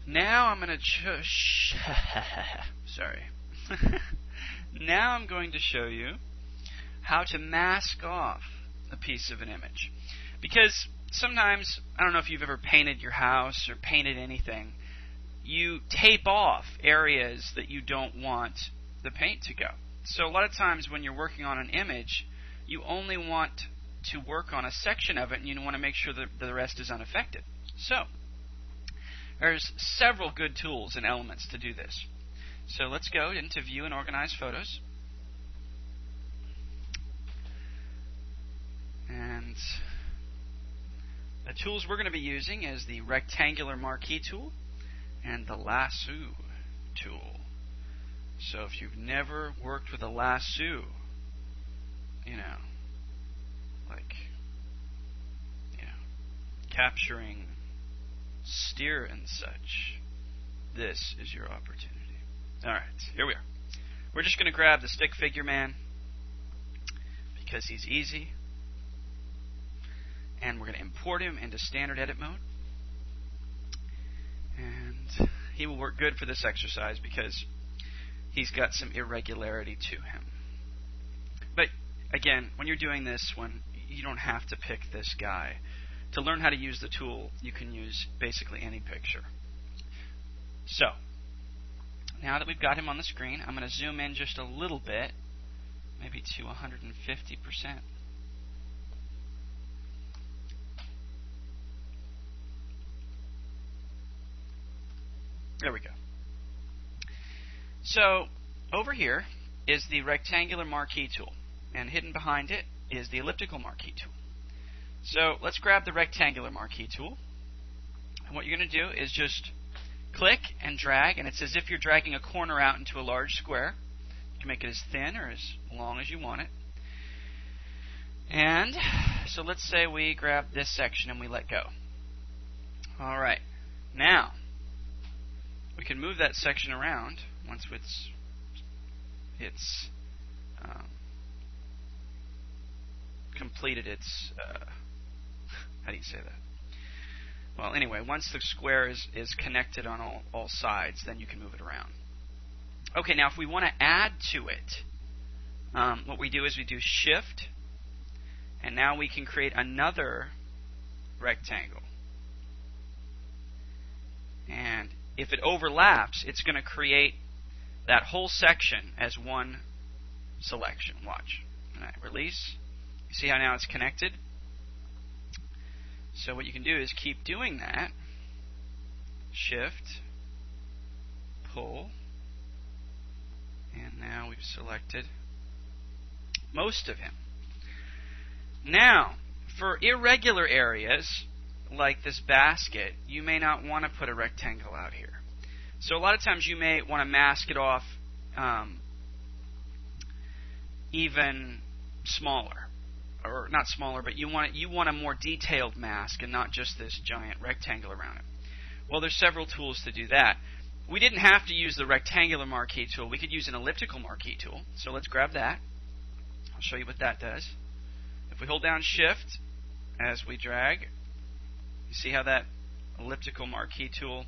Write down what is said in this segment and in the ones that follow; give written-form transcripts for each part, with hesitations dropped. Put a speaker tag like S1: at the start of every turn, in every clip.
S1: Now I'm going to sorry. Now I'm going to show you how to mask off a piece of an image. Because sometimes, I don't know if you've ever painted your house or painted anything, you tape off areas that you don't want the paint to go. So a lot of times when you're working on an image, you only want to work on a section of it and you want to make sure that the rest is unaffected. So there's several good tools and elements to do this. So let's go into View and Organize Photos. And the tools we're going to be using is the Rectangular Marquee tool and the Lasso tool. So if you've never worked with a lasso, capturing steer and such, this is your opportunity. Alright, here we are. We're just going to grab the stick figure man because he's easy, and we're going to import him into standard edit mode, and he will work good for this exercise because he's got some irregularity to him. But again, when you're doing this one, you don't have to pick this guy. To learn how to use the tool, you can use basically any picture. So, now that we've got him on the screen, I'm going to zoom in just a little bit, maybe to 150%. There we go. So, over here is the Rectangular Marquee tool, and hidden behind it is the Elliptical Marquee tool. So let's grab the Rectangular Marquee tool, and what you're going to do is just click and drag, and it's as if you're dragging a corner out into a large square. You can make it as thin or as long as you want it. And so let's say we grab this section and we let go. Alright, now we can move that section around once it's completed its how do you say that? Well, anyway, once the square is connected on all sides, then you can move it around. Okay, now if we want to add to it, what we do is we do Shift, and now we can create another rectangle. And if it overlaps, it's going to create that whole section as one selection. Watch. All right, release. You see how now it's connected? So what you can do is keep doing that. Shift, pull, and now we've selected most of him. Now, for irregular areas, like this basket, you may not want to put a rectangle out here. So a lot of times you may want to mask it off even smaller. Or not smaller, but you want a more detailed mask and not just this giant rectangle around it. Well, there's several tools to do that. We didn't have to use the Rectangular Marquee tool. We could use an Elliptical Marquee tool. So let's grab that. I'll show you what that does. If we hold down Shift as we drag, you see how that Elliptical Marquee tool,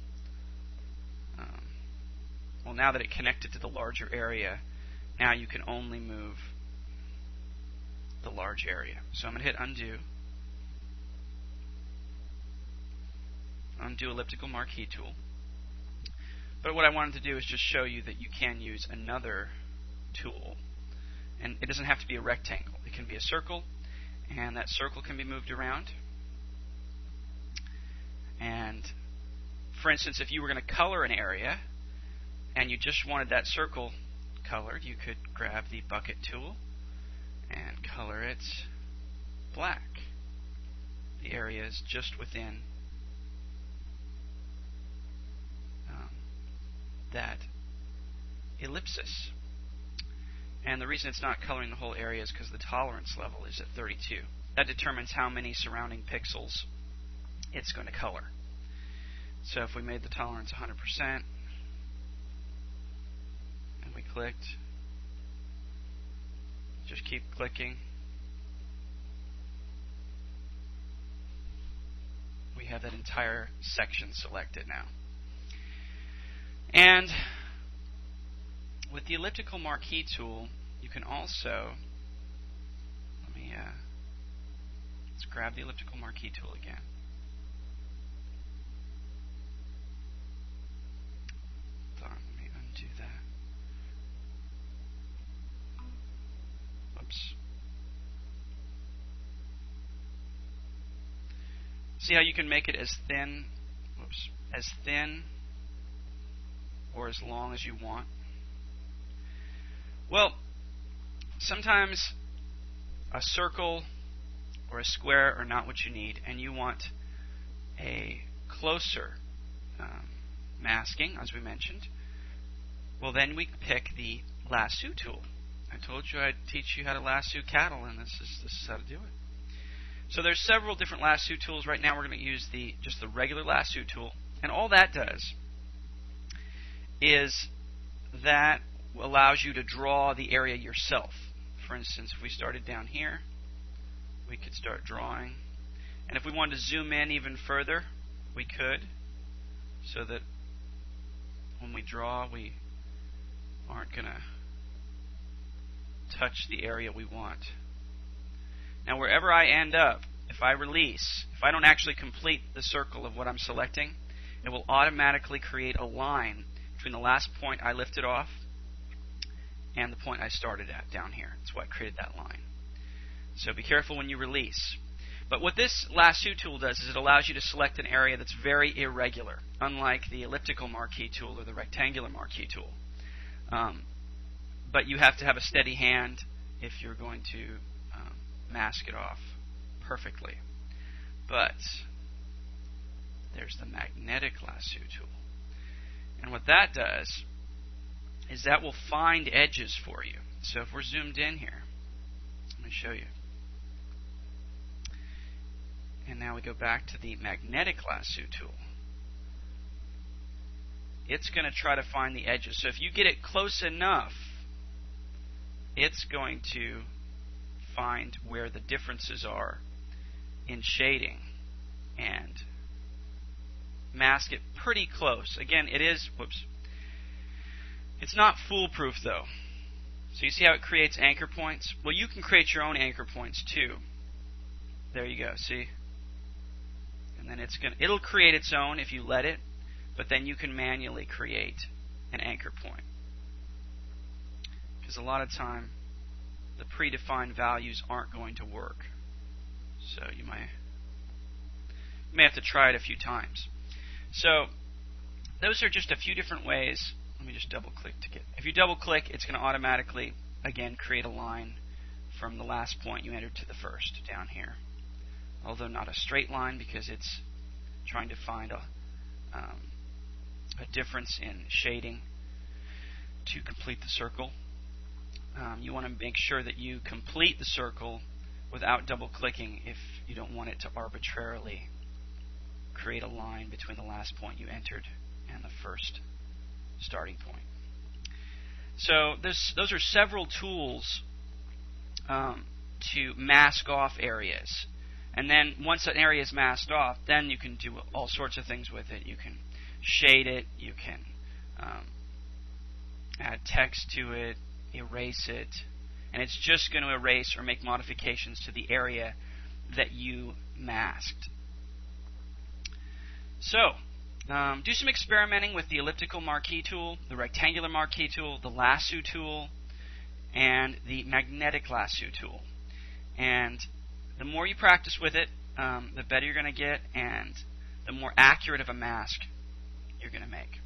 S1: well, now that it connected to the larger area, now you can only move the large area. So I'm going to hit Undo. Undo Elliptical Marquee tool. But what I wanted to do is just show you that you can use another tool. And it doesn't have to be a rectangle. It can be a circle, and that circle can be moved around. And for instance, if you were going to color an area and you just wanted that circle colored, you could grab the Bucket tool and color it black. The area is just within that ellipsis. And the reason it's not coloring the whole area is because the tolerance level is at 32. That determines how many surrounding pixels it's going to color. So if we made the tolerance 100% and we clicked, just keep clicking, we have that entire section selected now. And with the elliptical marquee tool, you can also, let's grab the elliptical marquee tool again. Let me undo that. Whoops. See how you can make it as thin, or as long as you want? Well, sometimes a circle or a square are not what you need, and you want a closer masking, as we mentioned. Well, then we pick the lasso tool. I told you I'd teach you how to lasso cattle, and this is how to do it. So there's several different lasso tools. Right now we're going to use just the regular lasso tool, and all that does is that allows you to draw the area yourself. For instance, if we started down here, we could start drawing, and if we wanted to zoom in even further, we could, so that when we draw, we aren't going to touch the area we want. Now, wherever I end up, if I release, if I don't actually complete the circle of what I'm selecting, it will automatically create a line between the last point I lifted off and the point I started at down here. That's why I created that line. So be careful when you release. But what this lasso tool does is it allows you to select an area that's very irregular, unlike the elliptical marquee tool or the rectangular marquee tool. But you have to have a steady hand if you're going to mask it off perfectly. But there's the magnetic lasso tool. And what that does is that will find edges for you. So if we're zoomed in here, let me show you. And now we go back to the magnetic lasso tool. It's going to try to find the edges. So if you get it close enough, it's going to find where the differences are in shading and mask it pretty close. Again, it's not foolproof though. So you see how it creates anchor points? Well, you can create your own anchor points too. There you go, see? And then it'll create its own if you let it, but then you can manually create an anchor point. Because a lot of time the predefined values aren't going to work. So you may have to try it a few times. So those are just a few different ways. Let me just double click to get. If you double click, it's going to automatically again create a line from the last point you entered to the first down here. Although not a straight line because it's trying to find a difference in shading to complete the circle. You want to make sure that you complete the circle without double clicking if you don't want it to arbitrarily create a line between the last point you entered and the first starting point. So those are several tools to mask off areas. And then once an area is masked off, then you can do all sorts of things with it. You can shade it, you can add text to it, erase it, and it's just going to erase or make modifications to the area that you masked. So, do some experimenting with the elliptical marquee tool, the rectangular marquee tool, the lasso tool, and the magnetic lasso tool. And the more you practice with it, the better you're going to get, and the more accurate of a mask you're going to make.